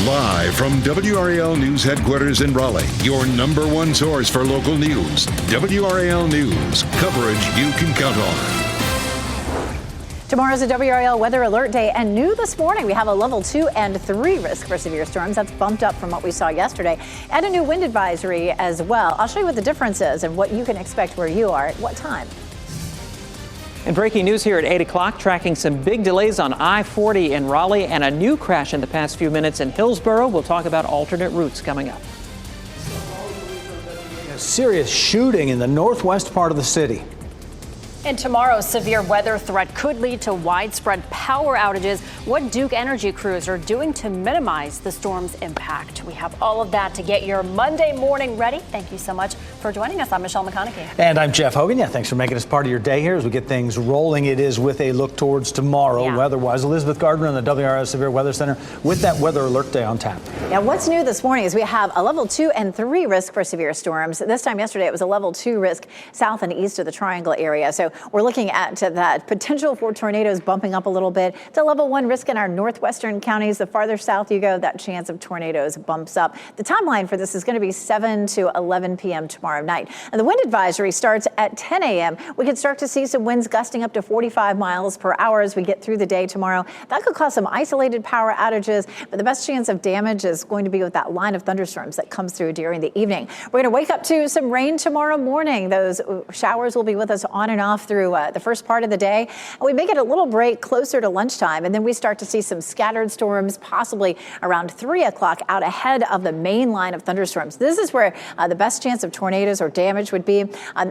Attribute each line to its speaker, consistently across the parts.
Speaker 1: Live from WRAL News Headquarters in Raleigh, your number one source for local news. WRAL News, coverage you can count on.
Speaker 2: Tomorrow's a WRAL weather alert day, and new this morning we have a level 2 and 3 risk for severe storms. That's bumped up from what we saw yesterday, and a new wind advisory as well. I'll show you what the difference is and what you can expect where you are at what time.
Speaker 3: And breaking news here at 8 o'clock, tracking some big delays on I-40 in Raleigh and a new crash in the past few minutes in Hillsborough. We'll talk about alternate routes coming up.
Speaker 4: A serious shooting in the northwest part of the city.
Speaker 5: And tomorrow's severe weather threat could lead to widespread power outages. What Duke Energy crews are doing to minimize the storm's impact. We have all of that to get your Monday morning ready. Thank you so much for joining us. I'm Michelle McConaughey.
Speaker 4: And I'm Jeff Hogan. Yeah, thanks for making us part of your day here as we get things rolling. It is with a look towards tomorrow. Weather-wise, Elizabeth Gardner in the WRAL Severe Weather Center with that weather alert day on tap.
Speaker 2: Yeah, what's new this morning is we have a level 2 and 3 risk for severe storms. This time yesterday it was a level 2 risk south and east of the Triangle area. So we're looking at that potential for tornadoes bumping up a little bit to level 1 risk in our northwestern counties. The farther south you go, that chance of tornadoes bumps up. The timeline for this is going to be 7 to 11 p.m. tomorrow night. And the wind advisory starts at 10 a.m. We could start to see some winds gusting up to 45 miles per hour as we get through the day tomorrow. That could cause some isolated power outages, but the best chance of damage is going to be with that line of thunderstorms that comes through during the evening. We're going to wake up to some rain tomorrow morning. Those showers will be with us on and off through the first part of the day. And we may get a little break closer to lunchtime, and then we start to see some scattered storms, possibly around 3 o'clock out ahead of the main line of thunderstorms. This is where the best chance of tornadoes or damage would be.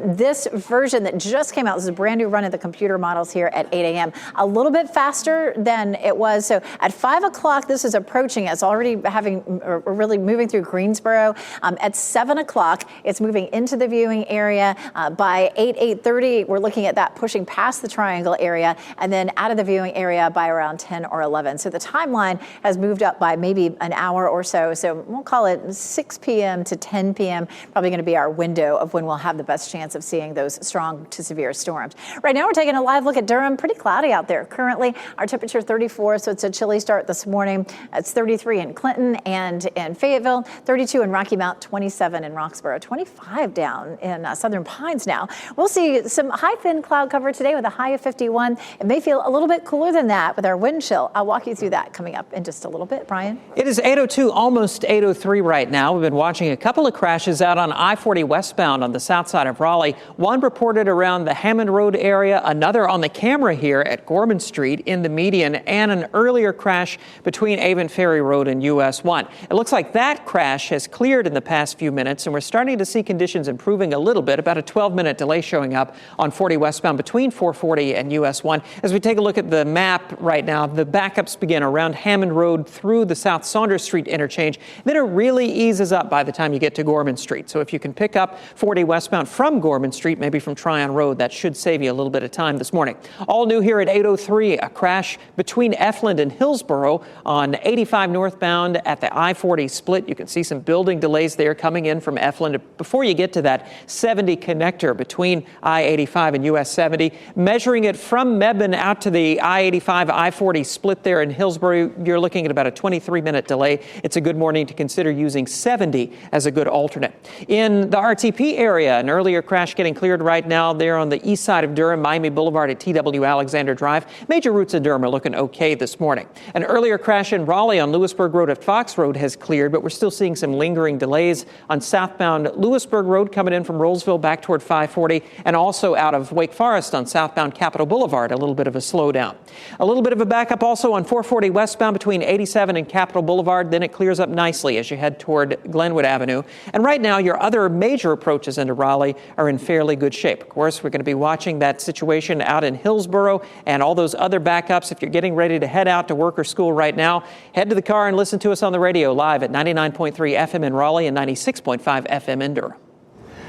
Speaker 2: This version that just came out, this is a brand new run of the computer models here at 8 a.m. A little bit faster than it was. So at 5 o'clock, this is approaching us, already really moving through Greensboro. At 7 o'clock, it's moving into the viewing area. By 8:30, we're looking at that pushing past the Triangle area and then out of the viewing area by around 10 or 11. So the timeline has moved up by maybe an hour or so. So we'll call it 6 p.m. to 10 p.m. Probably going to be our window of when we'll have the best chance of seeing those strong to severe storms. Right now, we're taking a live look at Durham. Pretty cloudy out there. Currently, our temperature 34, so it's a chilly start this morning. It's 33 in Clinton and in Fayetteville, 32 in Rocky Mount, 27 in Roxborough, 25 down in Southern Pines now. We'll see some high thin cloud cover today with a high of 51. It may feel a little bit cooler than that with our wind chill. I'll walk you through that coming up in just a little bit. Brian?
Speaker 3: It is 8:02, almost 8:03 right now. We've been watching a couple of crashes out on I-40 westbound on the south side of Raleigh. One reported around the Hammond Road area, another on the camera here at Gorman Street in the median, and an earlier crash between Avon Ferry Road and US 1. It looks like that crash has cleared in the past few minutes, and we're starting to see conditions improving a little bit, about a 12-minute delay showing up on 40 westbound between 440 and US 1. As we take a look at the map right now, the backups begin around Hammond Road through the South Saunders Street interchange. Then it really eases up by the time you get to Gorman Street. So if you can pick up 40 westbound from Gorman Street, maybe from Tryon Road, that should save you a little bit of time this morning. All new here at 8:03, a crash between Efland and Hillsborough on 85 northbound at the I-40 split. You can see some building delays there coming in from Efland before you get to that 70 connector between I-85 and US 70. Measuring it from Mebane out to the I-85, I-40 split there in Hillsborough, you're looking at about a 23-minute delay. It's a good morning to consider using 70 as a good alternate. In the RTP area, an earlier crash getting cleared right now there on the east side of Durham, Miami Boulevard at TW Alexander Drive. Major routes in Durham are looking okay this morning. An earlier crash in Raleigh on Lewisburg Road at Fox Road has cleared, but we're still seeing some lingering delays on southbound Lewisburg Road coming in from Rollsville back toward 540, and also out of Wake Forest on southbound Capitol Boulevard, a little bit of a slowdown. A little bit of a backup also on 440 westbound between 87 and Capitol Boulevard. Then it clears up nicely as you head toward Glenwood Avenue. And right now, your other major approaches into Raleigh are in fairly good shape. Of course, we're going to be watching that situation out in Hillsborough and all those other backups. If you're getting ready to head out to work or school right now, head to the car and listen to us on the radio live at 99.3 FM in Raleigh and 96.5 FM in Durham.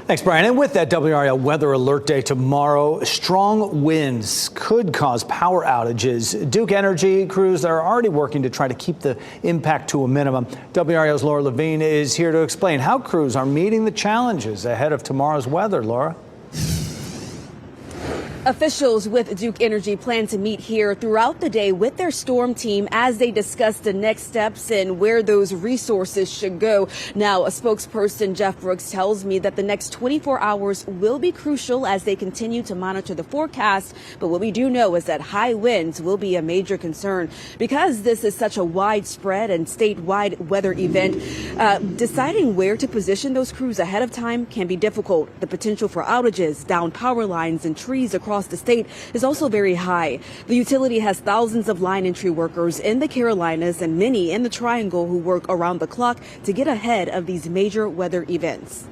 Speaker 4: Thanks, Brian. And with that WRAL weather alert day tomorrow, strong winds could cause power outages. Duke Energy crews are already working to try to keep the impact to a minimum. WRAL's Laura Levine is here to explain how crews are meeting the challenges ahead of tomorrow's weather. Laura?
Speaker 6: Officials with Duke Energy plan to meet here throughout the day with their storm team as they discuss the next steps and where those resources should go. Now, a spokesperson, Jeff Brooks, tells me that the next 24 hours will be crucial as they continue to monitor the forecast. But what we do know is that high winds will be a major concern because this is such a widespread and statewide weather event. Deciding where to position those crews ahead of time can be difficult. The potential for outages, downed power lines, and trees across the state is also very high. The utility has thousands of line entry workers in the Carolinas and many in the Triangle who work around the clock to get ahead of these major weather events.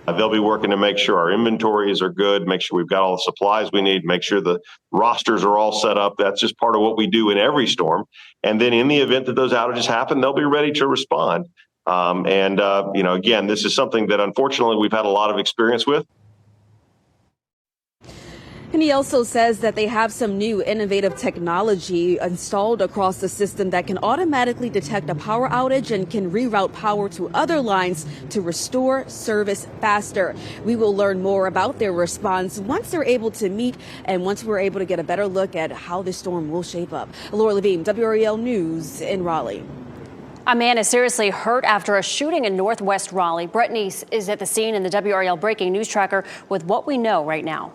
Speaker 7: They'll be working to make sure our inventories are good, make sure we've got all the supplies we need, make sure the rosters are all set up. That's just part of what we do in every storm. And then in the event that those outages happen, they'll be ready to respond. Again, this is something that unfortunately we've had a lot of experience with.
Speaker 6: And he also says that they have some new innovative technology installed across the system that can automatically detect a power outage and can reroute power to other lines to restore service faster. We will learn more about their response once they're able to meet and once we're able to get a better look at how this storm will shape up. Laura Levine, WRAL News in Raleigh.
Speaker 5: A man is seriously hurt after a shooting in northwest Raleigh. Brett Neese is at the scene in the WRAL Breaking News Tracker with what we know right now.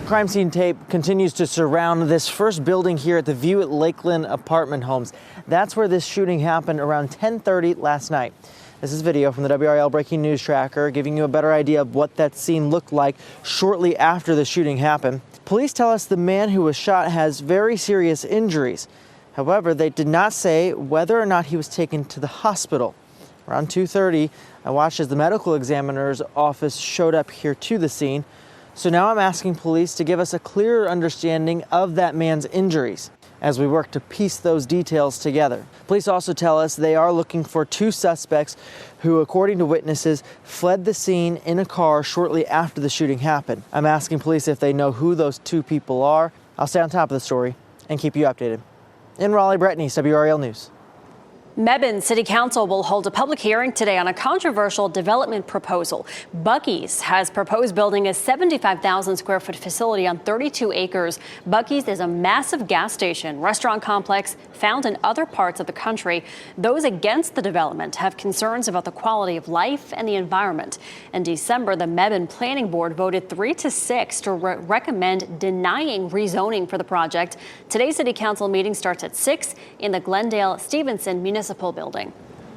Speaker 8: Crime scene tape continues to surround this first building here at the View at Lakeland apartment homes. That's where this shooting happened around 10:30 last night. This is video from the WRAL Breaking News Tracker giving you a better idea of what that scene looked like shortly after the shooting happened. Police tell us the man who was shot has very serious injuries. However, they did not say whether or not he was taken to the hospital. Around 2:30, I watched as the medical examiner's office showed up here to the scene. So now I'm asking police to give us a clearer understanding of that man's injuries as we work to piece those details together. Police also tell us they are looking for two suspects who, according to witnesses, fled the scene in a car shortly after the shooting happened. I'm asking police if they know who those two people are. I'll stay on top of the story and keep you updated. In Raleigh, Brett Neese, WRAL News.
Speaker 5: Mebane City Council will hold a public hearing today on a controversial development proposal. Buc-ee's has proposed building a 75,000 square foot facility on 32 acres. Buc-ee's is a massive gas station restaurant complex found in other parts of the country. Those against the development have concerns about the quality of life and the environment. In December, the Mebane Planning Board voted 3-6 to recommend denying rezoning for the project. Today's City Council meeting starts at 6 in the Glendale-Stevenson Municipal Building.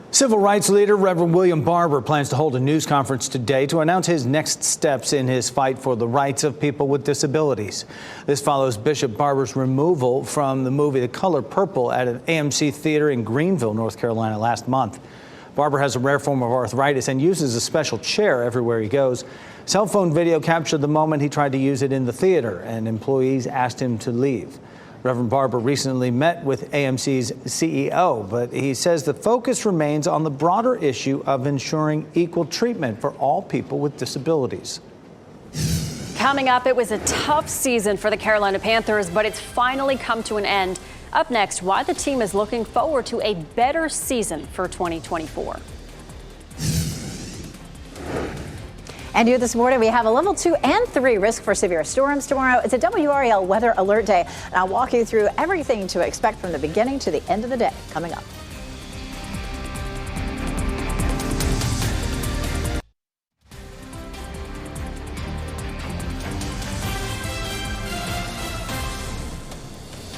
Speaker 4: Civil rights leader Reverend William Barber plans to hold a news conference today to announce his next steps in his fight for the rights of people with disabilities. This follows Bishop Barber's removal from the movie The Color Purple at an AMC theater in Greenville, North Carolina last month. Barber has a rare form of arthritis and uses a special chair everywhere he goes. Cell phone video captured the moment he tried to use it in the theater, and employees asked him to leave. Reverend Barber recently met with AMC's CEO, but he says the focus remains on the broader issue of ensuring equal treatment for all people with disabilities.
Speaker 5: Coming up, it was a tough season for the Carolina Panthers, but it's finally come to an end. Up next, why the team is looking forward to a better season for 2024.
Speaker 2: And here this morning, we have a level 2 and 3 risk for severe storms tomorrow. It's a WRAL weather alert day, and I'll walk you through everything to expect from the beginning to the end of the day coming up.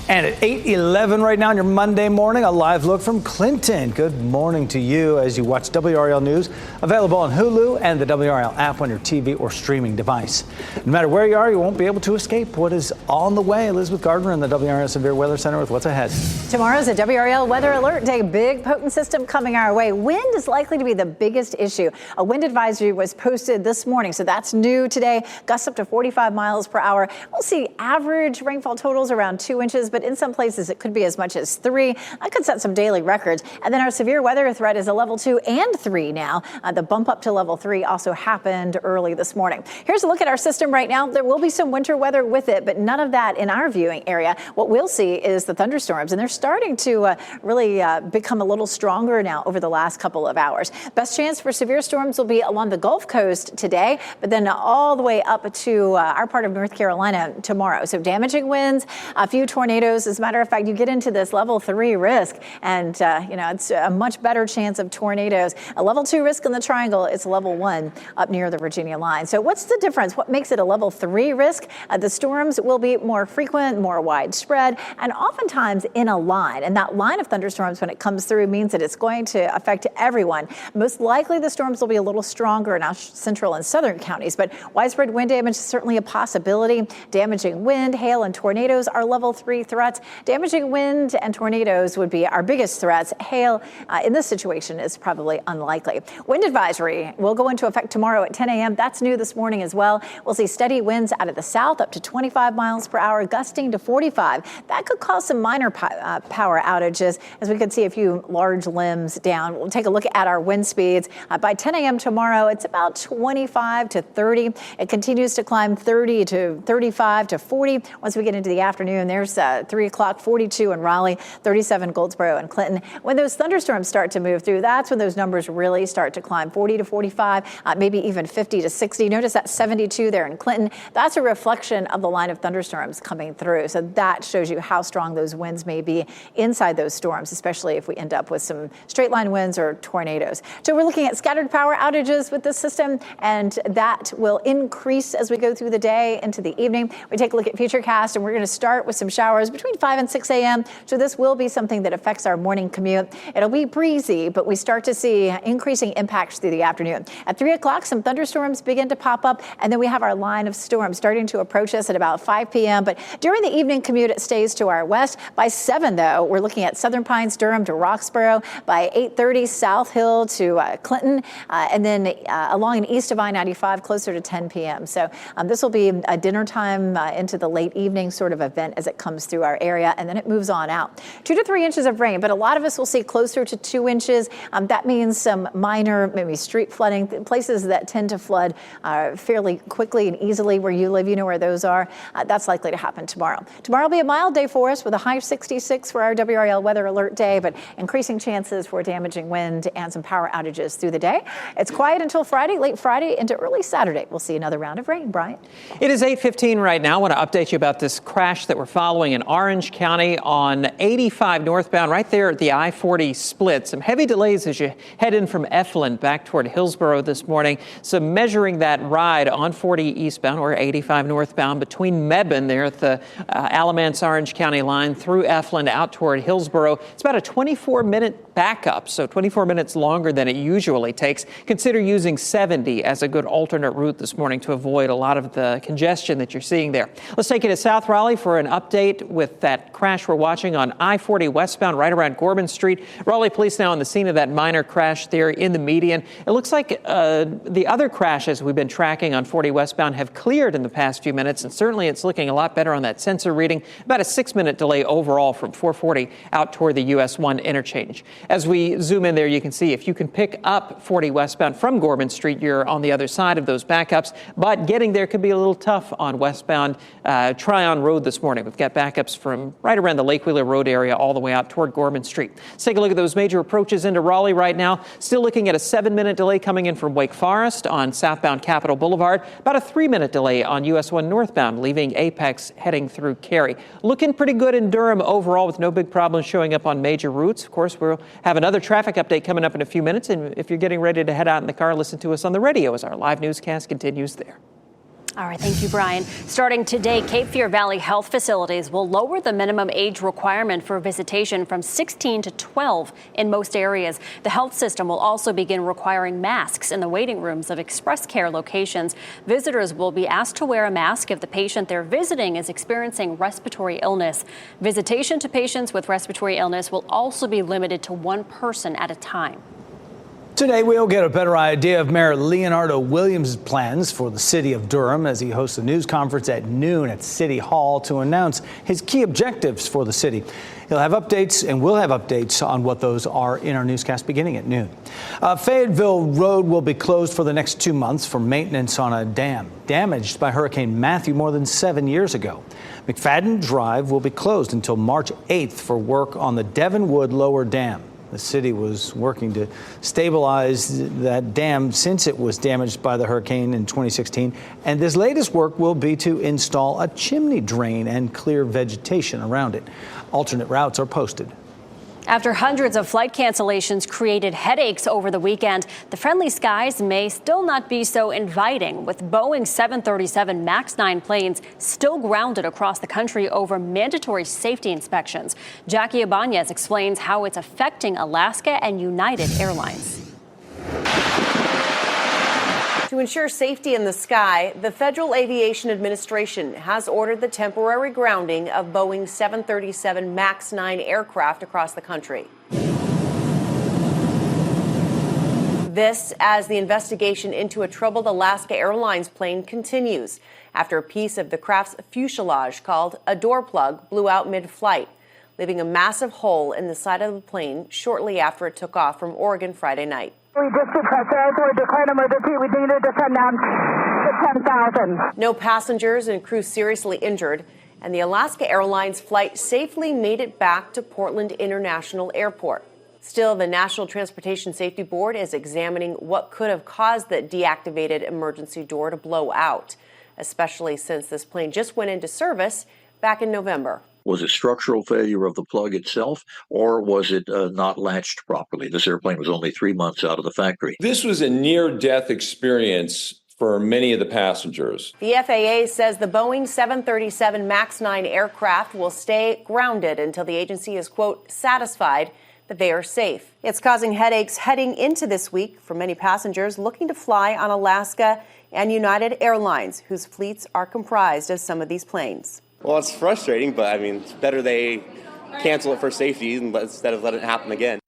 Speaker 4: And at 8:11 right now on your Monday morning, a live look from Clinton. Good morning to you as you watch WRAL News, available on Hulu and the WRAL app on your TV or streaming device. No matter where you are, you won't be able to escape what is on the way. Elizabeth Gardner in the WRAL Severe Weather Center with what's ahead.
Speaker 2: Tomorrow's a WRAL weather alert day. Big potent system coming our way. Wind is likely to be the biggest issue. A wind advisory was posted this morning, so that's new today. Gusts up to 45 miles per hour. We'll see average rainfall totals around 2 inches, but but in some places it could be as much as 3. That could set some daily records. And then our severe weather threat is a level 2 and 3 now. The bump up to level 3 also happened early this morning. Here's a look at our system right now. There will be some winter weather with it, but none of that in our viewing area. What we'll see is the thunderstorms, and they're starting to really become a little stronger now over the last couple of hours. Best chance for severe storms will be along the Gulf Coast today, but then all the way up to our part of North Carolina tomorrow. So damaging winds, a few tornadoes. As a matter of fact, you get into this level 3 risk, and it's a much better chance of tornadoes. A level 2 risk in the triangle, it's level 1 up near the Virginia line. So what's the difference? What makes it a level 3 risk? The storms will be more frequent, more widespread, and oftentimes in a line. And that line of thunderstorms, when it comes through, means that it's going to affect everyone. Most likely the storms will be a little stronger in our central and southern counties, but widespread wind damage is certainly a possibility. Damaging wind, hail, and tornadoes are level 3 threats. Damaging wind and tornadoes would be our biggest threats. Hail in this situation is probably unlikely. Wind advisory will go into effect tomorrow at 10 a.m. That's new this morning as well. We'll see steady winds out of the south up to 25 miles per hour, gusting to 45. That could cause some minor power outages, as we could see a few large limbs down. We'll take a look at our wind speeds. By 10 a.m. tomorrow, it's about 25 to 30. It continues to climb 30 to 35 to 40. Once we get into the afternoon, there's 3 o'clock, 42 in Raleigh, 37 Goldsboro and Clinton. When those thunderstorms start to move through, that's when those numbers really start to climb, 40 to 45, maybe even 50 to 60. Notice that 72 there in Clinton. That's a reflection of the line of thunderstorms coming through. So that shows you how strong those winds may be inside those storms, especially if we end up with some straight line winds or tornadoes. So we're looking at scattered power outages with this system, and that will increase as we go through the day into the evening. We take a look at Futurecast, and we're going to start with some showers between 5 and 6 a.m. So this will be something that affects our morning commute. It'll be breezy, but we start to see increasing impacts through the afternoon. At 3 o'clock, some thunderstorms begin to pop up, and then we have our line of storms starting to approach us at about 5 p.m. But during the evening commute, it stays to our west. By 7, though, we're looking at Southern Pines, Durham to Roxborough. By 8:30, South Hill to Clinton, and then along and east of I-95, closer to 10 p.m. So this will be a dinner time into the late evening sort of event as it comes through our area, and then it moves on out. 2 to 3 inches of rain, but a lot of us will see closer to 2 inches. That means some minor, maybe street flooding, places that tend to flood fairly quickly and easily where you live. You know where those are. That's likely to happen tomorrow. Tomorrow will be a mild day for us with a high of 66 for our WRAL weather alert day, but increasing chances for damaging wind and some power outages through the day. It's quiet until Friday, late Friday into early Saturday. We'll see another round of rain. Brian?
Speaker 3: It is 8:15 right now. I want to update you about this crash that we're following in Orange County on 85 northbound, right there at the I-40 split. Some heavy delays as you head in from Eflin back toward Hillsboro this morning. So measuring that ride on 40 eastbound or 85 northbound between Mebane there at the Alamance-Orange County line through Eflin out toward Hillsboro. It's about a 24-minute backup, so 24 minutes longer than it usually takes. Consider using 70 as a good alternate route this morning to avoid a lot of the congestion that you're seeing there. Let's take you to South Raleigh for an update with that crash we're watching on I-40 westbound right around Gorman Street. Raleigh police now on the scene of that minor crash there in the median. It looks like the other crashes we've been tracking on 40 westbound have cleared in the past few minutes, and certainly it's looking a lot better on that sensor reading. About a 6-minute delay overall from 440 out toward the US 1 interchange. As we zoom in there, you can see if you can pick up 40 westbound from Gorman Street, you're on the other side of those backups, but getting there could be a little tough on westbound Tryon Road this morning. We've got backups from right around the Lake Wheeler Road area all the way out toward Gorman Street. Let's take a look at those major approaches into Raleigh right now. Still looking at a 7-minute delay coming in from Wake Forest on southbound Capitol Boulevard. About a 3-minute delay on US 1 northbound, leaving Apex heading through Cary. Looking pretty good in Durham overall with no big problems showing up on major routes. Of course, we'll have another traffic update coming up in a few minutes. And if you're getting ready to head out in the car, listen to us on the radio as our live newscast continues there.
Speaker 5: All right, thank you, Brian. Starting today, Cape Fear Valley Health Facilities will lower the minimum age requirement for visitation from 16 to 12 in most areas. The health system will also begin requiring masks in the waiting rooms of Express Care locations. Visitors will be asked to wear a mask if the patient they're visiting is experiencing respiratory illness. Visitation to patients with respiratory illness will also be limited to one person at a time.
Speaker 4: Today, we'll get a better idea of Mayor Leonardo Williams' plans for the city of Durham as he hosts a news conference at noon at City Hall to announce his key objectives for the city. He'll have updates, and we'll have updates on what those are in our newscast beginning at noon. Fayetteville Road will be closed for the next 2 months for maintenance on a dam damaged by Hurricane Matthew more than 7 years ago. McFadden Drive will be closed until March 8th for work on the Devonwood Lower Dam. The city was working to stabilize that dam since it was damaged by the hurricane in 2016. And this latest work will be to install a chimney drain and clear vegetation around it. Alternate routes are posted.
Speaker 5: After hundreds of flight cancellations created headaches over the weekend, the friendly skies may still not be so inviting, with Boeing 737 MAX 9 planes still grounded across the country over mandatory safety inspections. Jackie Ibanez explains how it's affecting Alaska and United Airlines.
Speaker 9: To ensure safety in the sky, the Federal Aviation Administration has ordered the temporary grounding of Boeing 737 MAX 9 aircraft across the country. This as the investigation into a troubled Alaska Airlines plane continues after a piece of the craft's fuselage called a door plug blew out mid-flight, leaving a massive hole in the side of the plane shortly after it took off from Oregon Friday night.
Speaker 10: We just declared emergency. We needed to send down to 10,000.
Speaker 9: No passengers and crew seriously injured, and the Alaska Airlines flight safely made it back to Portland International Airport. Still, the National Transportation Safety Board is examining what could have caused the deactivated emergency door to blow out, especially since this plane just went into service back in November.
Speaker 11: Was it structural failure of the plug itself, or was it not latched properly? This airplane was only 3 months out of the factory.
Speaker 12: This was a near-death experience for many of the passengers.
Speaker 9: The FAA says the Boeing 737 MAX 9 aircraft will stay grounded until the agency is, quote, satisfied that they are safe. It's causing headaches heading into this week for many passengers looking to fly on Alaska and United Airlines, whose fleets are comprised of some of these planes.
Speaker 13: Well, it's frustrating, but I mean, it's better they cancel it for safety instead of let it happen again.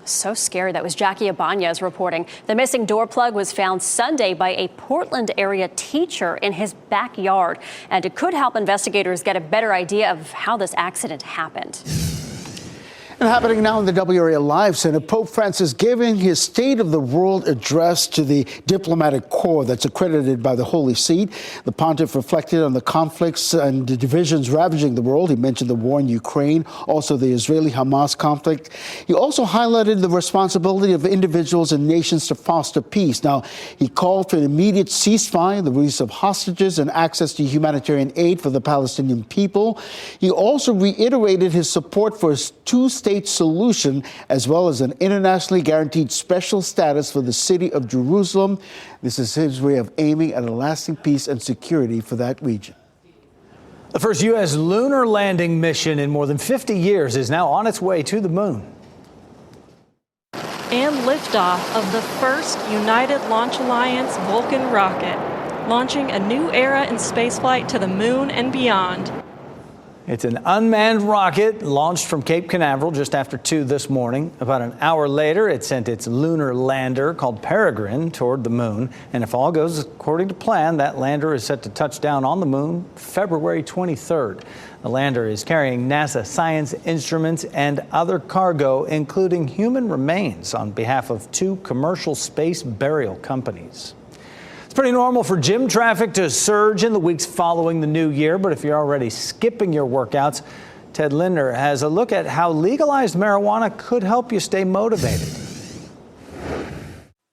Speaker 5: So scary. That was Jackie Ibanez reporting. The missing door plug was found Sunday by a Portland area teacher in his backyard, and it could help investigators get a better idea of how this accident happened.
Speaker 14: And happening now in the WRAL Live Center, Pope Francis giving his State of the World address to the diplomatic corps that's accredited by the Holy See. The pontiff reflected on the conflicts and the divisions ravaging the world. He mentioned the war in Ukraine, also the Israeli-Hamas conflict. He also highlighted the responsibility of individuals and nations to foster peace. Now, he called for an immediate ceasefire, the release of hostages, and access to humanitarian aid for the Palestinian people. He also reiterated his support for a two-state solution, as well as an internationally guaranteed special status for the city of Jerusalem. This is his way of aiming at a lasting peace and security for that region.
Speaker 4: The first U.S. lunar landing mission in more than 50 years is now on its way to the moon.
Speaker 15: And liftoff of the first United Launch Alliance Vulcan rocket, launching a new era in spaceflight to the moon and beyond.
Speaker 4: It's an unmanned rocket launched from Cape Canaveral just after 2 this morning. About an hour later, it sent its lunar lander called Peregrine toward the moon. And if all goes according to plan, that lander is set to touch down on the moon February 23rd. The lander is carrying NASA science instruments and other cargo, including human remains, on behalf of 2 commercial space burial companies. It's pretty normal for gym traffic to surge in the weeks following the new year, but if you're already skipping your workouts, Ted Lindner has a look at how legalized marijuana could help you stay motivated.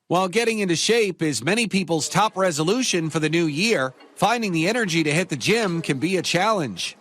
Speaker 16: While getting into shape is many people's top resolution for the new year, finding the energy to hit the gym can be a challenge.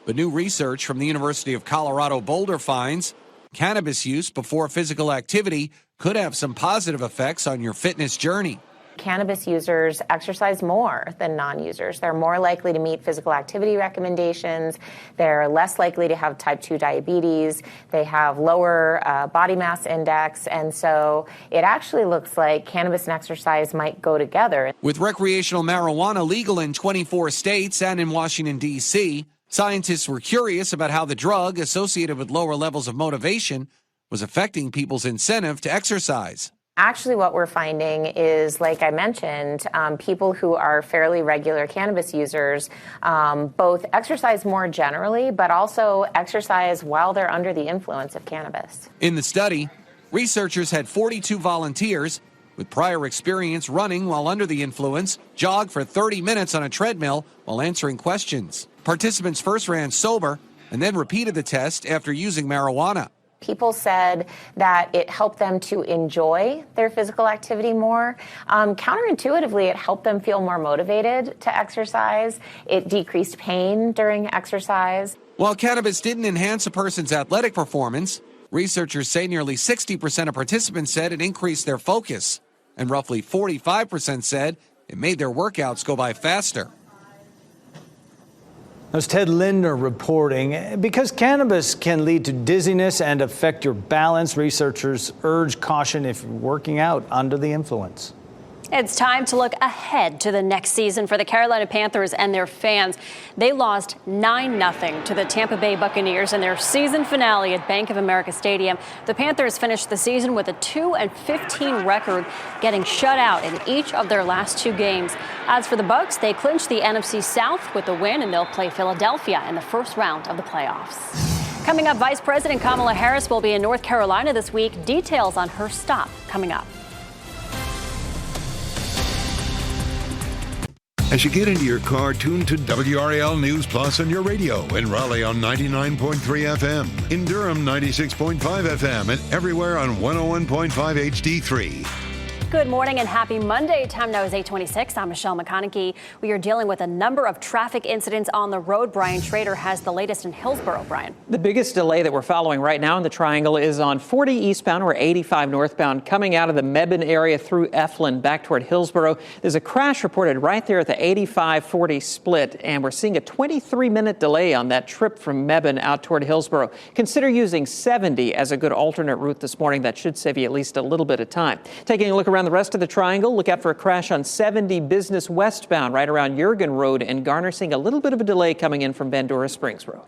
Speaker 16: But new research from the University of Colorado Boulder finds cannabis use before physical activity could have some positive effects on your fitness journey.
Speaker 17: Cannabis users exercise more than non-users. They're more likely to meet physical activity recommendations. They're less likely to have type 2 diabetes. They have lower body mass index. And so it actually looks like cannabis and exercise might go together.
Speaker 16: With recreational marijuana legal in 24 states and in Washington, D.C., scientists were curious about how the drug, associated with lower levels of motivation, was affecting people's incentive to exercise.
Speaker 17: Actually, what we're finding is, like I mentioned, people who are fairly regular cannabis users both exercise more generally, but also exercise while they're under the influence of cannabis.
Speaker 16: In the study, researchers had 42 volunteers with prior experience running while under the influence jog for 30 minutes on a treadmill while answering questions. Participants first ran sober and then repeated the test after using marijuana.
Speaker 17: People said that it helped them to enjoy their physical activity more. Counterintuitively, it helped them feel more motivated to exercise. It decreased pain during exercise.
Speaker 16: While cannabis didn't enhance a person's athletic performance, researchers say nearly 60% of participants said it increased their focus, and roughly 45% said it made their workouts go by faster.
Speaker 4: That's Ted Lindner reporting. Because cannabis can lead to dizziness and affect your balance, researchers urge caution if you're working out under the influence.
Speaker 5: It's time to look ahead to the next season for the Carolina Panthers and their fans. They lost 9-0 to the Tampa Bay Buccaneers in their season finale at Bank of America Stadium. The Panthers finished the season with a 2-15 record, getting shut out in each of their last 2 games. As for the Bucs, they clinched the NFC South with a win, and they'll play Philadelphia in the first round of the playoffs. Coming up, Vice President Kamala Harris will be in North Carolina this week. Details on her stop coming up.
Speaker 1: As you get into your car, tune to WRAL News Plus on your radio. In Raleigh on 99.3 FM. In Durham, 96.5 FM. And everywhere on 101.5 HD3.
Speaker 5: Good morning and happy Monday. Time now is 8:26. I'm Michelle McConaughey. We are dealing with a number of traffic incidents on the road. Brian Schrader has the latest in Hillsborough. Brian.
Speaker 3: The biggest delay that we're following right now in the Triangle is on 40 eastbound or 85 northbound coming out of the Mebane area through Eflin back toward Hillsborough. There's a crash reported right there at the 85-40 split, and we're seeing a 23-minute delay on that trip from Mebane out toward Hillsborough. Consider using 70 as a good alternate route this morning. That should save you at least a little bit of time. Taking a look around the rest of the Triangle, look out for a crash on 70 Business westbound right around Jurgen Road and Garner, seeing a little bit of a delay coming in from Bandura Springs Road.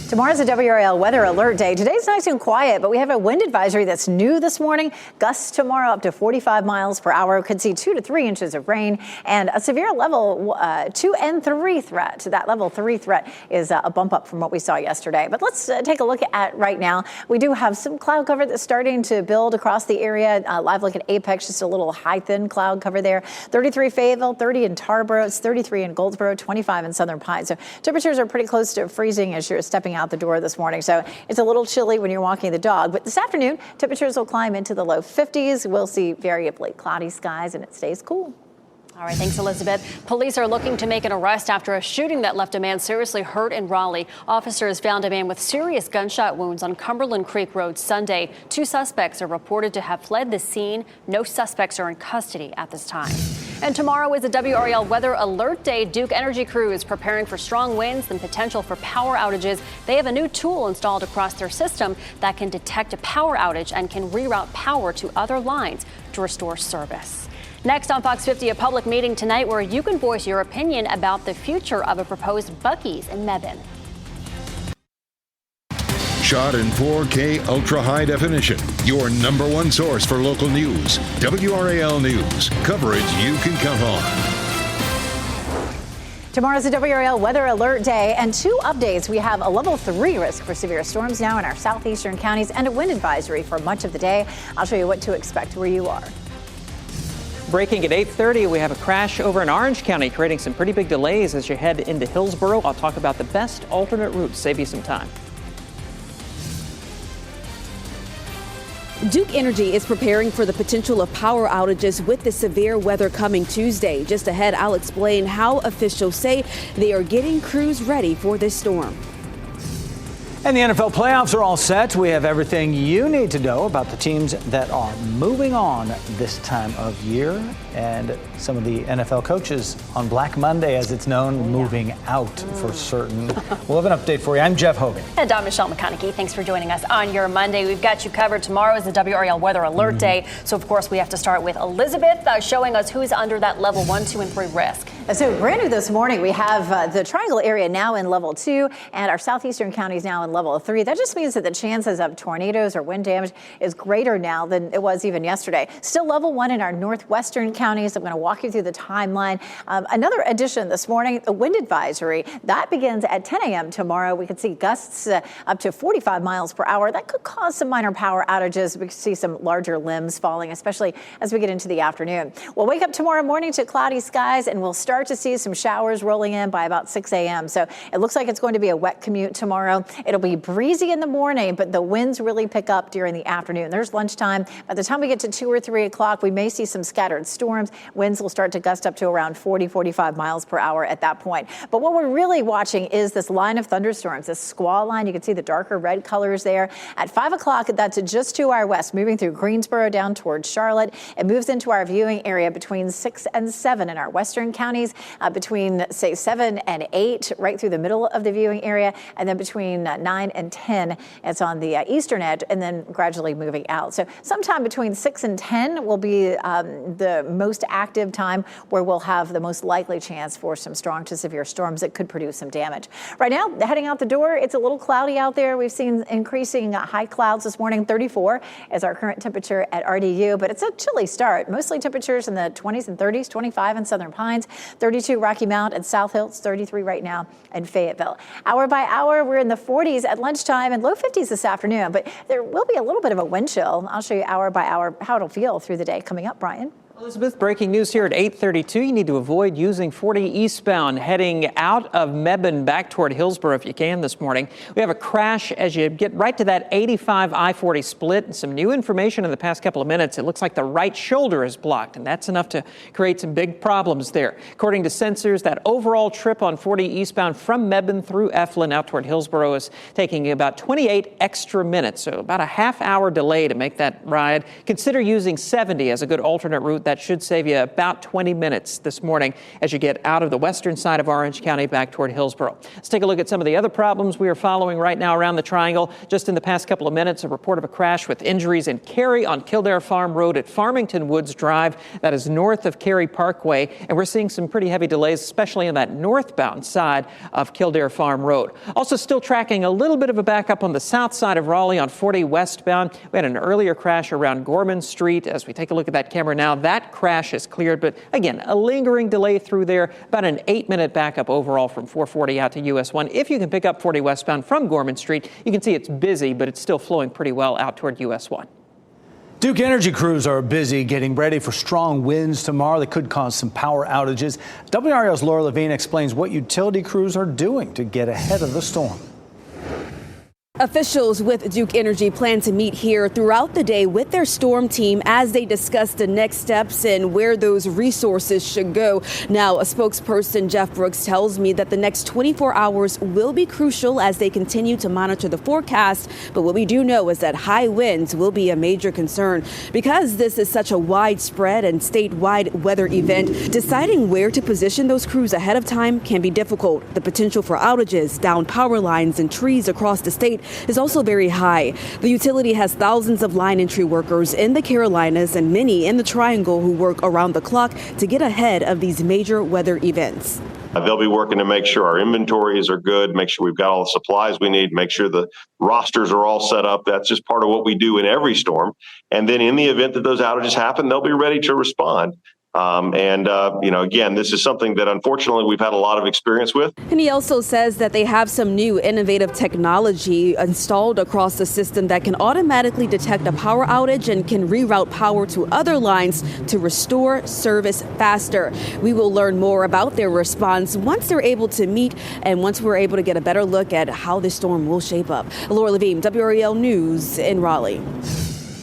Speaker 2: Tomorrow's a WRAL weather alert day. Today's nice and quiet, but we have a wind advisory that's new this morning. Gusts tomorrow up to 45 miles per hour. Could see 2 to 3 inches of rain and a severe level 2 and 3 threat. That level 3 threat is a bump up from what we saw yesterday. But let's take a look at right now. We do have some cloud cover that's starting to build across the area. Live look at Apex, just a little high thin cloud cover there. 33 Fayetteville, 30 in Tarboro, it's 33 in Goldsboro, 25 in Southern Pines. So temperatures are pretty close to freezing as you're stepping out the door this morning. So it's a little chilly when you're walking the dog. But this afternoon, temperatures will climb into the low 50s. We'll see variably cloudy skies and it stays cool.
Speaker 5: All right, thanks, Elizabeth. Police are looking to make an arrest after a shooting that left a man seriously hurt in Raleigh. Officers found a man with serious gunshot wounds on Cumberland Creek Road Sunday. 2 suspects are reported to have fled the scene. No suspects are in custody at this time. And tomorrow is a WRAL weather alert day. Duke Energy crew is preparing for strong winds and potential for power outages. They have a new tool installed across their system that can detect a power outage and can reroute power to other lines to restore service. Next on Fox 50, a public meeting tonight where you can voice your opinion about the future of a proposed Buc-ee's in Mebane.
Speaker 1: Shot in 4K ultra high definition. Your number one source for local news. WRAL News. Coverage you can count on.
Speaker 2: Tomorrow's a WRAL weather alert day and 2 updates. We have a level 3 risk for severe storms now in our southeastern counties and a wind advisory for much of the day. I'll show you what to expect where you are.
Speaker 3: Breaking at 8:30, we have a crash over in Orange County, creating some pretty big delays as you head into Hillsborough. I'll talk about the best alternate routes, save you some time.
Speaker 6: Duke Energy is preparing for the potential of power outages with the severe weather coming Tuesday. Just ahead, I'll explain how officials say they are getting crews ready for this storm.
Speaker 4: And the NFL playoffs are all set. We have everything you need to know about the teams that are moving on this time of year and some of the NFL coaches on Black Monday, as it's known, moving out for certain. We'll have an update for you. I'm Jeff Hogan.
Speaker 5: And I'm Michelle McConaughey. Thanks for joining us on your Monday. We've got you covered. Tomorrow is the WRAL weather alert day. So, of course, we have to start with Elizabeth showing us who's under that level 1, 2, and 3 risk.
Speaker 2: So brand new this morning, we have the Triangle area now in level 2 and our southeastern counties now in level 3. That just means that the chances of tornadoes or wind damage is greater now than it was even yesterday. Still level 1 in our northwestern counties. I'm going to walk you through the timeline. Another addition this morning, the wind advisory that begins at 10 a.m. tomorrow. We could see gusts up to 45 miles per hour. That could cause some minor power outages. We could see some larger limbs falling, especially as we get into the afternoon. We'll wake up tomorrow morning to cloudy skies and we'll start to see some showers rolling in by about 6 a.m. So it looks like it's going to be a wet commute tomorrow. It'll be breezy in the morning, but the winds really pick up during the afternoon. There's lunchtime. By the time we get to 2 or 3 o'clock, we may see some scattered storms. Winds will start to gust up to around 40-45 miles per hour at that point. But what we're really watching is this line of thunderstorms, this squall line. You can see the darker red colors there. At 5 o'clock, that's just to our west, moving through Greensboro down towards Charlotte. It moves into our viewing area between 6 and 7 in our western counties. Between, say, 7 and 8, right through the middle of the viewing area, and then between 9 and 10, it's on the eastern edge, and then gradually moving out. So sometime between 6 and 10 will be the most active time where we'll have the most likely chance for some strong to severe storms that could produce some damage. Right now, heading out the door, it's a little cloudy out there. We've seen increasing high clouds this morning. 34 is our current temperature at RDU, but it's a chilly start. Mostly temperatures in the 20s and 30s, 25 in Southern Pines, 32 Rocky Mount and South Hills, 33 right now in Fayetteville. Hour by hour, we're in the 40s at lunchtime and low 50s this afternoon, but there will be a little bit of a wind chill. I'll show you hour by hour how it'll feel through the day coming up, Brian.
Speaker 3: Elizabeth, breaking news here at 8:32. You need to avoid using 40 eastbound heading out of Mebane back toward Hillsborough if you can this morning. We have a crash as you get right to that 85 I-40 split. And some new information in the past couple of minutes. It looks like the right shoulder is blocked, and that's enough to create some big problems there. According to sensors, that overall trip on 40 eastbound from Mebane through Eflin out toward Hillsborough is taking about 28 extra minutes, so about a half-hour delay to make that ride. Consider using 70 as a good alternate route. That should save you about 20 minutes this morning as you get out of the western side of Orange County back toward Hillsborough. Let's take a look at some of the other problems we are following right now around the Triangle. Just in the past couple of minutes, a report of a crash with injuries in Cary on Kildare Farm Road at Farmington Woods Drive. That is north of Cary Parkway. And we're seeing some pretty heavy delays, especially on that northbound side of Kildare Farm Road. Also still tracking a little bit of a backup on the south side of Raleigh on 40 westbound. We had an earlier crash around Gorman Street. As we take a look at that camera now, that crash is cleared, but again, a lingering delay through there, about an 8-minute backup overall from 440 out to US 1. If you can pick up 40 westbound from Gorman Street, you can see it's busy, but it's still flowing pretty well out toward US 1.
Speaker 4: Duke Energy crews are busy getting ready for strong winds tomorrow that could cause some power outages. WRAL's Laura Levine explains what utility crews are doing to get ahead of the storm.
Speaker 6: Officials with Duke Energy plan to meet here throughout the day with their storm team as they discuss the next steps and where those resources should go. Now, a spokesperson, Jeff Brooks, tells me that the next 24 hours will be crucial as they continue to monitor the forecast. But what we do know is that high winds will be a major concern. Because this is such a widespread and statewide weather event, deciding where to position those crews ahead of time can be difficult. The potential for outages, downed power lines, and trees across the state is also very high. The utility has thousands of line entry workers in the Carolinas and many in the Triangle who work around the clock to get ahead of these major weather events.
Speaker 7: They'll be working to make sure our inventories are good, make sure we've got all the supplies we need, make sure the rosters are all set up. That's just part of what we do in every storm. And then in the event that those outages happen, they'll be ready to respond. Again, this is something that unfortunately we've had a lot of experience with.
Speaker 6: And he also says that they have some new innovative technology installed across the system that can automatically detect a power outage and can reroute power to other lines to restore service faster. We will learn more about their response once they're able to meet and once we're able to get a better look at how this storm will shape up. Laura Levine, WRAL News in Raleigh.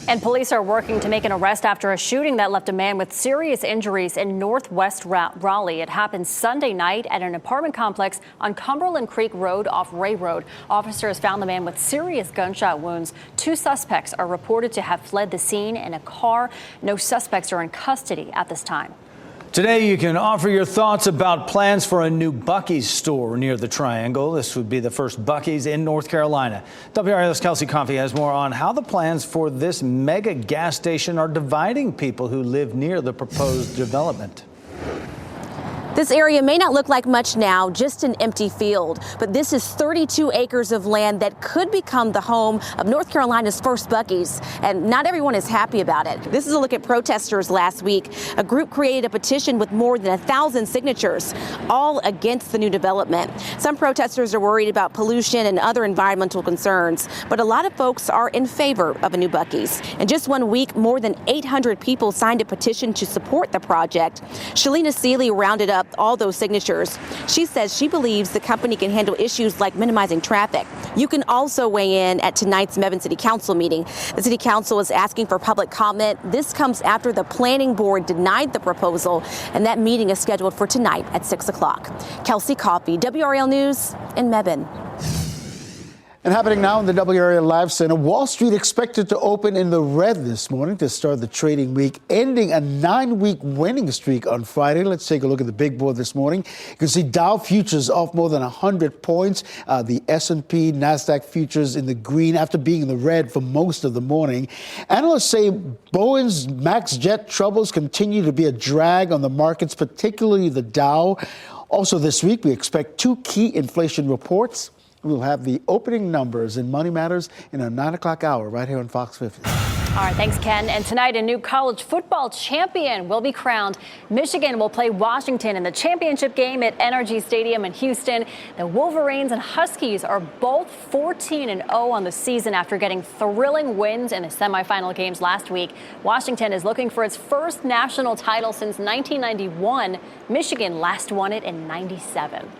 Speaker 5: And police are working to make an arrest after a shooting that left a man with serious injuries in northwest Raleigh. It happened Sunday night at an apartment complex on Cumberland Creek Road off Ray Road. Officers found the man with serious gunshot wounds. 2 suspects are reported to have fled the scene in a car. No suspects are in custody at this time.
Speaker 4: Today, you can offer your thoughts about plans for a new Buc-ee's store near the Triangle. This would be the first Buc-ee's in North Carolina. WRAL's Kelsey Coffey has more on how the plans for this mega gas station are dividing people who live near the proposed development.
Speaker 6: This area may not look like much now, just an empty field, but this is 32 acres of land that could become the home of North Carolina's first Buc-ee's, and not everyone is happy about it. This is a look at protesters last week. A group created a petition with more than 1,000 signatures, all against the new development. Some protesters are worried about pollution and other environmental concerns, but a lot of folks are in favor of a new Buc-ee's. In just 1 week, more than 800 people signed a petition to support the project. Shalina Seeley rounded up all those signatures. She says she believes the company can handle issues like minimizing traffic. You can also weigh in at tonight's Mebane City Council meeting. The City Council is asking for public comment. This comes after the Planning Board denied the proposal, and that meeting is scheduled for tonight at 6 o'clock. Kelsey Coffey, WRAL News in Mebane.
Speaker 14: And happening now in the WRAL Live Center, Wall Street expected to open in the red this morning to start the trading week, ending a 9-week winning streak on Friday. Let's take a look at the big board this morning. You can see Dow futures off more than 100 points. The S&P, NASDAQ futures in the green after being in the red for most of the morning. Analysts say Boeing's MAX jet troubles continue to be a drag on the markets, particularly the Dow. Also this week, we expect 2 key inflation reports. We'll have the opening numbers in Money Matters in a 9 o'clock hour right here on Fox 50.
Speaker 5: All right, thanks, Ken. And tonight, a new college football champion will be crowned. Michigan will play Washington in the championship game at NRG Stadium in Houston. The Wolverines and Huskies are both 14-0 on the season after getting thrilling wins in the semifinal games last week. Washington is looking for its first national title since 1991. Michigan last won it in '97.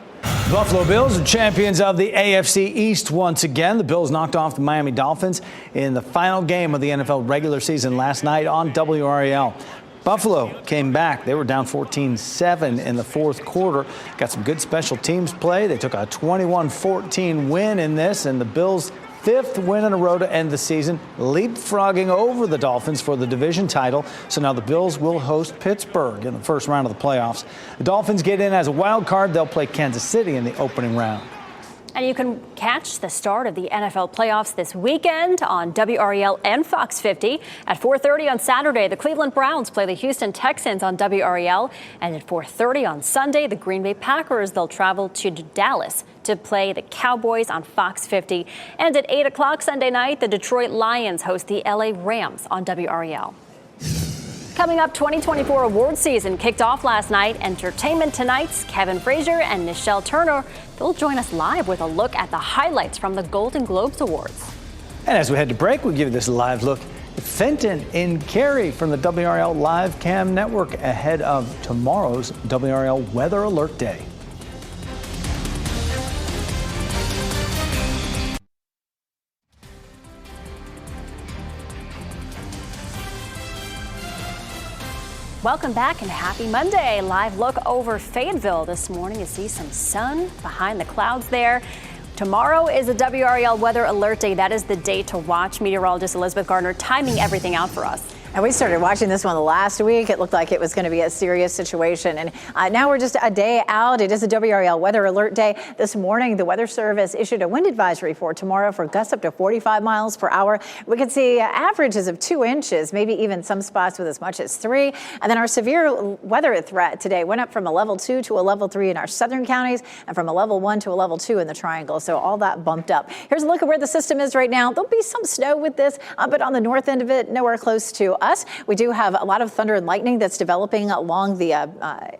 Speaker 4: Buffalo Bills are champions of the AFC East once again. The Bills knocked off the Miami Dolphins in the final game of the NFL regular season last night on WRAL. Buffalo came back. They were down 14-7 in the fourth quarter. Got some good special teams play. They took a 21-14 win in this, and the Bills' 5th win in a row to end the season, leapfrogging over the Dolphins for the division title. So now the Bills will host Pittsburgh in the first round of the playoffs. The Dolphins get in as a wild card. They'll play Kansas City in the opening round.
Speaker 5: And you can catch the start of the NFL playoffs this weekend on WRAL and Fox 50. At 4:30 on Saturday, the Cleveland Browns play the Houston Texans on WRAL. And at 4:30 on Sunday, the Green Bay Packers, they'll travel to Dallas to play the Cowboys on Fox 50. And at 8 o'clock Sunday night, the Detroit Lions host the LA Rams on WRAL. Coming up, 2024 award season kicked off last night. Entertainment Tonight's Kevin Frazier and Nichelle Turner, they'll join us live with a look at the highlights from the Golden Globes Awards.
Speaker 4: And as we head to break, we'll give you this live look at Fenton in Cary from the WRAL Live Cam Network ahead of tomorrow's WRAL Weather Alert Day.
Speaker 5: Welcome back and happy Monday. Live look over Fayetteville this morning. You see some sun behind the clouds there. Tomorrow is a WRAL Weather Alert Day. That is the day to watch. Meteorologist Elizabeth Gardner timing everything out for us.
Speaker 2: And we started watching this one last week. It looked like it was going to be a serious situation. And now we're just a day out. It is a WRAL Weather Alert Day. This morning, the Weather Service issued a wind advisory for tomorrow for gusts up to 45 miles per hour. We could see averages of 2 inches, maybe even some spots with as much as 3. And then our severe weather threat today went up from a level 2 to a level 3 in our southern counties and from a level 1 to a level 2 in the Triangle. So all that bumped up. Here's a look at where the system is right now. There'll be some snow with this, but on the north end of it, nowhere close to us. We do have a lot of thunder and lightning that's developing along the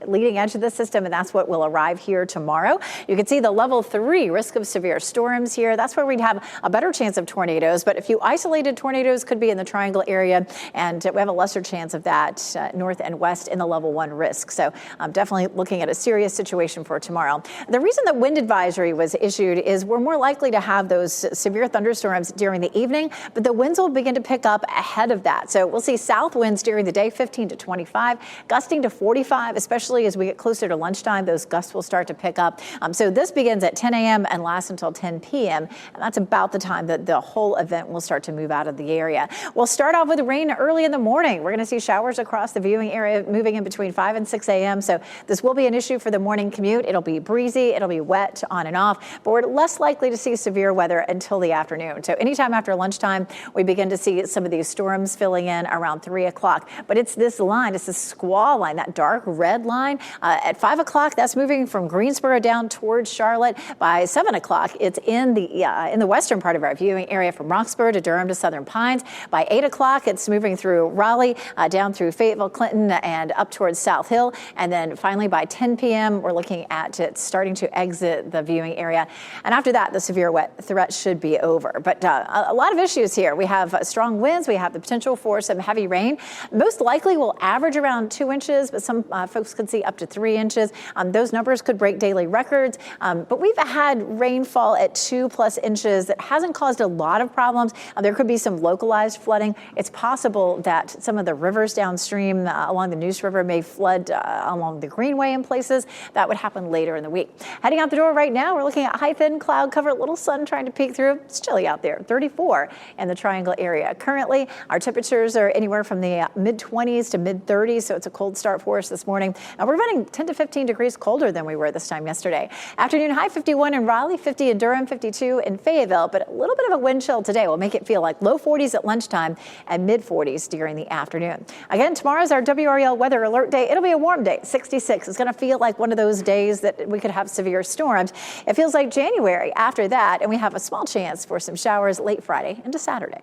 Speaker 2: leading edge of the system, and that's what will arrive here tomorrow. You can see the level 3 risk of severe storms here. That's where we'd have a better chance of tornadoes, but a few isolated tornadoes could be in the Triangle area, and we have a lesser chance of that north and west in the level 1 risk. So I'm definitely looking at a serious situation for tomorrow. The reason the wind advisory was issued is we're more likely to have those severe thunderstorms during the evening, but the winds will begin to pick up ahead of that. So we'll see south winds during the day, 15 to 25, gusting to 45, especially as we get closer to lunchtime. Those gusts will start to pick up. So this begins at 10 a.m. and lasts until 10 p.m. And that's about the time that the whole event will start to move out of the area. We'll start off with rain early in the morning. We're going to see showers across the viewing area moving in between 5 and 6 a.m. So this will be an issue for the morning commute. It'll be breezy. It'll be wet on and off, but we're less likely to see severe weather until the afternoon. So anytime after lunchtime, we begin to see some of these storms filling in around 3 o'clock. But it's this line, it's this squall line, that dark red line. At 5 o'clock, that's moving from Greensboro down towards Charlotte. By 7 o'clock, it's in the western part of our viewing area from Roxborough to Durham to Southern Pines. By 8 o'clock, it's moving through Raleigh, down through Fayetteville, Clinton, and up towards South Hill. And then finally by 10 p.m., we're looking at it starting to exit the viewing area. And after that, the severe wet threat should be over. But a lot of issues here. We have strong winds. We have the potential for some heavy rain. Most likely will average around 2 inches, but some folks could see up to 3 inches. Those numbers could break daily records. But we've had rainfall at 2+ inches that hasn't caused a lot of problems. There could be some localized flooding. It's possible that some of the rivers downstream along the Neuse River may flood along the Greenway in places. That would happen later in the week. Heading out the door right now, we're looking at high thin cloud cover, little sun trying to peek through. It's chilly out there, 34 in the Triangle area. Currently, our temperatures are anywhere from the mid-20s to mid-30s, so it's a cold start for us this morning. We're running 10 to 15 degrees colder than we were this time yesterday. Afternoon high 51 in Raleigh, 50 in Durham, 52 in Fayetteville, but a little bit of a wind chill today will make it feel like low 40s at lunchtime and mid-40s during the afternoon. Again, tomorrow's our WRAL weather alert day. It'll be a warm day, 66. It's going to feel like one of those days that we could have severe storms. It feels like January after that, and we have a small chance for some showers late Friday into Saturday.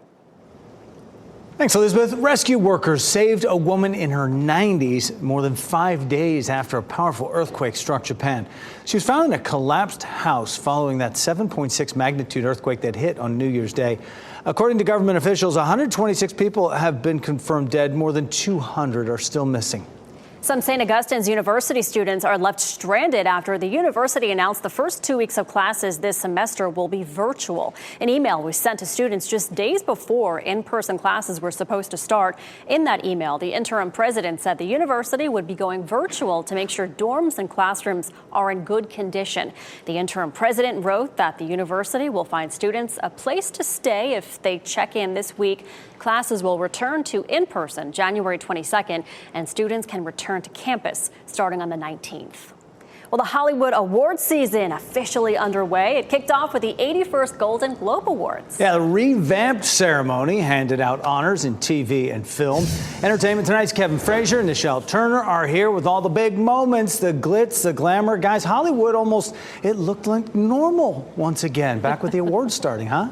Speaker 4: Thanks, Elizabeth. Rescue workers saved a woman in her 90s more than 5 days after a powerful earthquake struck Japan. She was found in a collapsed house following that 7.6 magnitude earthquake that hit on New Year's Day. According to government officials, 126 people have been confirmed dead. More than 200 are still missing.
Speaker 5: Some St. Augustine's University students are left stranded after the university announced the first 2 weeks of classes this semester will be virtual. An email was sent to students just days before in-person classes were supposed to start. In that email, the interim president said the university would be going virtual to make sure dorms and classrooms are in good condition. The interim president wrote that the university will find students a place to stay if they check in this week. Classes will return to in-person January 22nd, and students can return to campus starting on the 19th. Well, the Hollywood awards season officially underway. It kicked off with the 81st Golden Globe Awards.
Speaker 4: Yeah, the revamped ceremony handed out honors in TV and film. Entertainment Tonight's Kevin Frazier and Nichelle Turner are here with all the big moments, the glitz, the glamour. Guys, Hollywood it looked like normal once again. Back with the awards starting, huh?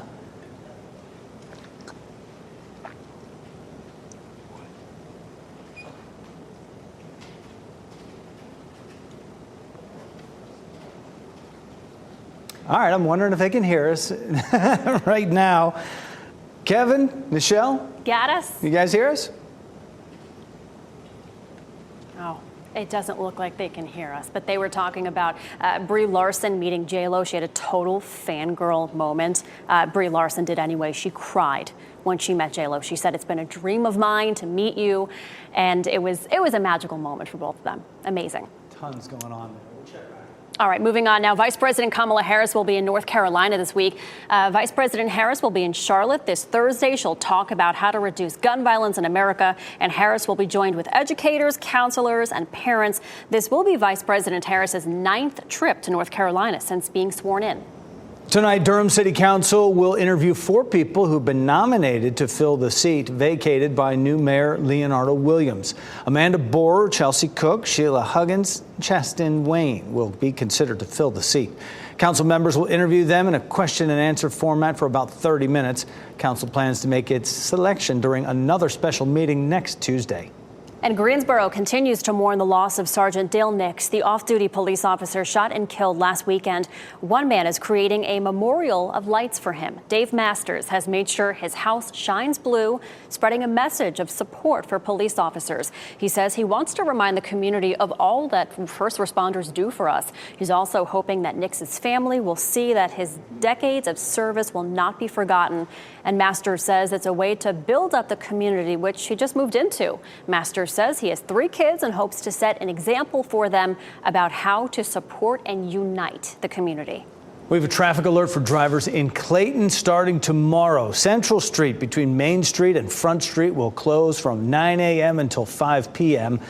Speaker 4: All right, I'm wondering if they can hear us right now. Kevin, Nichelle?
Speaker 5: Got us?
Speaker 4: You guys hear us?
Speaker 5: Oh, it doesn't look like they can hear us, but they were talking about Brie Larson meeting J-Lo. She had a total fangirl moment. Brie Larson did anyway. She cried when she met J-Lo. She said, "It's been a dream of mine to meet you." And it was a magical moment for both of them. Amazing.
Speaker 4: Tons going on there.
Speaker 5: All right, moving on now. Vice President Kamala Harris will be in North Carolina this week. Vice President Harris will be in Charlotte this Thursday. She'll talk about how to reduce gun violence in America. And Harris will be joined with educators, counselors, and parents. This will be Vice President Harris's 9th trip to North Carolina since being sworn in.
Speaker 4: Tonight, Durham City Council will interview 4 people who've been nominated to fill the seat vacated by new Mayor Leonardo Williams. Amanda Borer, Chelsea Cook, Sheila Huggins, Chastin Wayne will be considered to fill the seat. Council members will interview them in a question and answer format for about 30 minutes. Council plans to make its selection during another special meeting next Tuesday.
Speaker 5: And Greensboro continues to mourn the loss of Sergeant Dale Nix, the off-duty police officer shot and killed last weekend. One man is creating a memorial of lights for him. Dave Masters has made sure his house shines blue, spreading a message of support for police officers. He says he wants to remind the community of all that first responders do for us. He's also hoping that Nix's family will see that his decades of service will not be forgotten. And Masters says it's a way to build up the community, which he just moved into. Masters says he has 3 kids and hopes to set an example for them about how to support and unite the community.
Speaker 4: We have a traffic alert for drivers in Clayton starting tomorrow. Central Street between Main Street and Front Street will close from 9 a.m. until 5 p.m.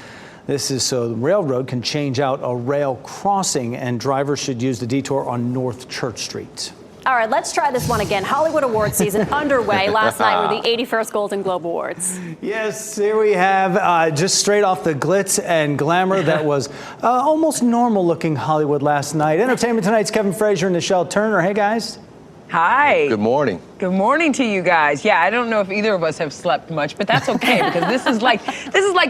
Speaker 4: This is so the railroad can change out a rail crossing, and drivers should use the detour on North Church Street.
Speaker 5: All right, let's try this one again. Hollywood Awards season underway. Last night were the 81st Golden Globe Awards.
Speaker 4: Yes, here we have just straight off the glitz and glamour that was almost normal-looking Hollywood last night. Entertainment Tonight's Kevin Frazier and Nichelle Turner. Hey, guys.
Speaker 18: Hi.
Speaker 19: Good morning.
Speaker 18: Good morning to you guys. Yeah, I don't know if either of us have slept much, but that's okay because this is like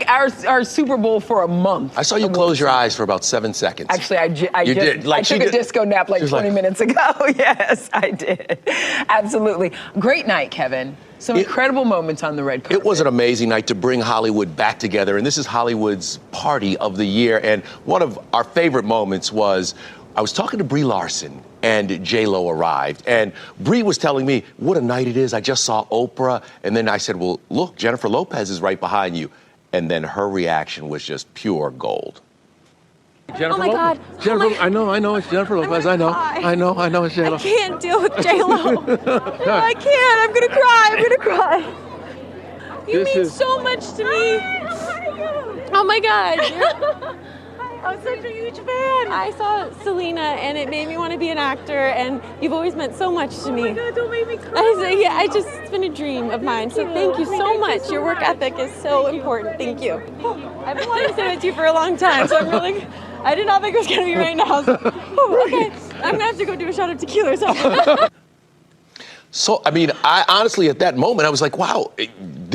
Speaker 18: our Super Bowl for a month.
Speaker 19: I saw you close your eyes for about 7 seconds.
Speaker 18: Actually, I took a disco nap like 20 minutes ago. Yes, I did. Absolutely. Great night, Kevin. Some incredible moments on the red carpet.
Speaker 19: It was an amazing night to bring Hollywood back together, and this is Hollywood's party of the year. And one of our favorite moments was I was talking to Brie Larson, and J-Lo arrived. And Brie was telling me what a night it is. I just saw Oprah. And then I said, well, look, Jennifer Lopez is right behind you. And then her reaction was just pure gold.
Speaker 20: Jennifer Lopez. God. Jennifer, I know, it's Jennifer Lopez. I know, it's J-Lo.
Speaker 15: I can't deal with J-Lo. I can't. I'm gonna cry. You mean so much to me. Oh my God. I'm such a huge fan. I saw Selena, and it made me want to be an actor, and you've always meant so much to me. Oh my God, don't make me cry. It's been a dream of mine, so thank you so much. Your work ethic is so important. Thank you. I've been wanting to say that to you for a long time, so I did not think it was going to be right now. So, okay, I'm going to have to go do a shot of tequila or something.
Speaker 19: So, I mean, I honestly, at that moment, I was like, wow,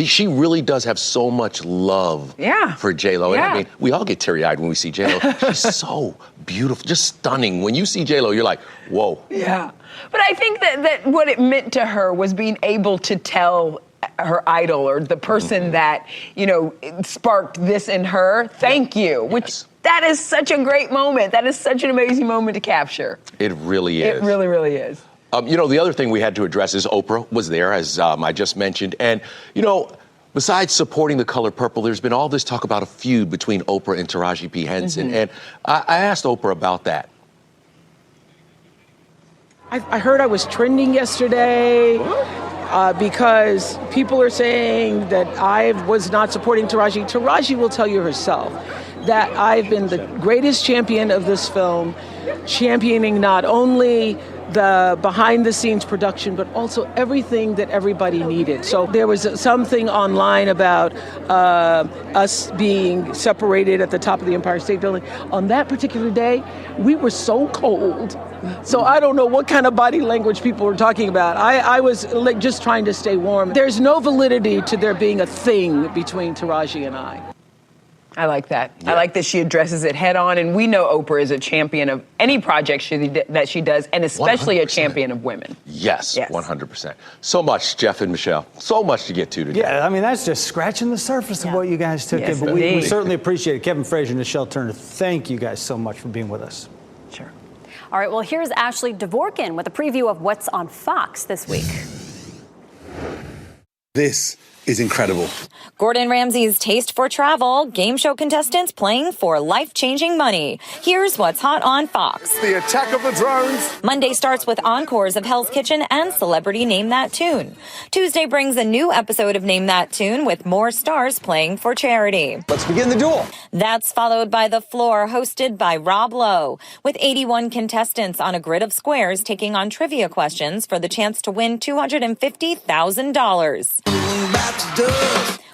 Speaker 19: she really does have so much love for J-Lo. And I mean, we all get teary-eyed when we see J-Lo. She's so beautiful, just stunning. When you see J-Lo, you're like, whoa.
Speaker 18: Yeah. But I think that what it meant to her was being able to tell her idol or the person that, sparked this in her, thank you, which that is such a great moment. That is such an amazing moment to capture.
Speaker 19: It really is.
Speaker 18: It really, really is.
Speaker 19: The other thing we had to address is Oprah was there, as I just mentioned. And, besides supporting the color purple, there's been all this talk about a feud between Oprah and Taraji P. Henson. Mm-hmm. And I asked Oprah about that.
Speaker 21: I heard I was trending yesterday because people are saying that I was not supporting Taraji. Taraji will tell you herself that I've been the greatest champion of this film, championing not only the behind-the-scenes production, but also everything that everybody needed. So there was something online about us being separated at the top of the Empire State Building. On that particular day, we were so cold. So I don't know what kind of body language people were talking about. I was just trying to stay warm. There's no validity to there being a thing between Taraji and I.
Speaker 18: I like that. Yeah. I like that she addresses it head on, and we know Oprah is a champion of any project that she does, and especially 100%. A champion of women.
Speaker 19: Yes, 100%. So much, Jeff and Michelle. So much to get to today.
Speaker 4: Yeah, I mean, that's just scratching the surface of what you guys took in, but we certainly appreciate it. Kevin Frazier and Nichelle Turner, thank you guys so much for being with us.
Speaker 5: Sure. All right, well, here's Ashley Dvorkin with a preview of what's on Fox this week.
Speaker 22: This is incredible.
Speaker 23: Gordon Ramsay's Taste for Travel, game show contestants playing for life-changing money. Here's what's hot on Fox.
Speaker 22: The attack of the drones.
Speaker 23: Monday starts with encores of Hell's Kitchen and Celebrity Name That Tune. Tuesday brings a new episode of Name That Tune with more stars playing for charity.
Speaker 22: Let's begin the duel.
Speaker 23: That's followed by The Floor, hosted by Rob Lowe, with 81 contestants on a grid of squares taking on trivia questions for the chance to win $250,000.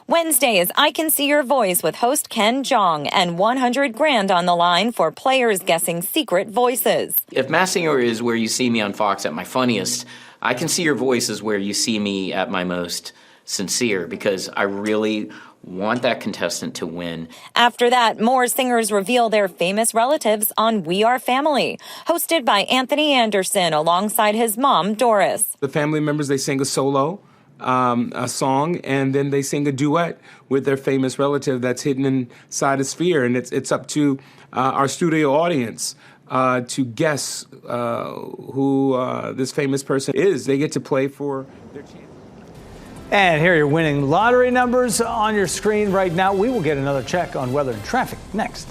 Speaker 23: Wednesday is I Can See Your Voice with host Ken Jeong and $100,000 on the line for players guessing secret voices.
Speaker 24: If Masked Singer is where you see me on Fox at my funniest, I Can See Your Voice is where you see me at my most sincere, because I really want that contestant to win.
Speaker 23: After that, more singers reveal their famous relatives on We Are Family, hosted by Anthony Anderson alongside his mom, Doris.
Speaker 25: The family members, they sing a solo. A song, and then they sing a duet with their famous relative that's hidden inside a sphere, and it's up to our studio audience to guess who this famous person is. They get to play for their chance.
Speaker 4: And here are your winning lottery numbers on your screen right now. We will get another check on weather and traffic next.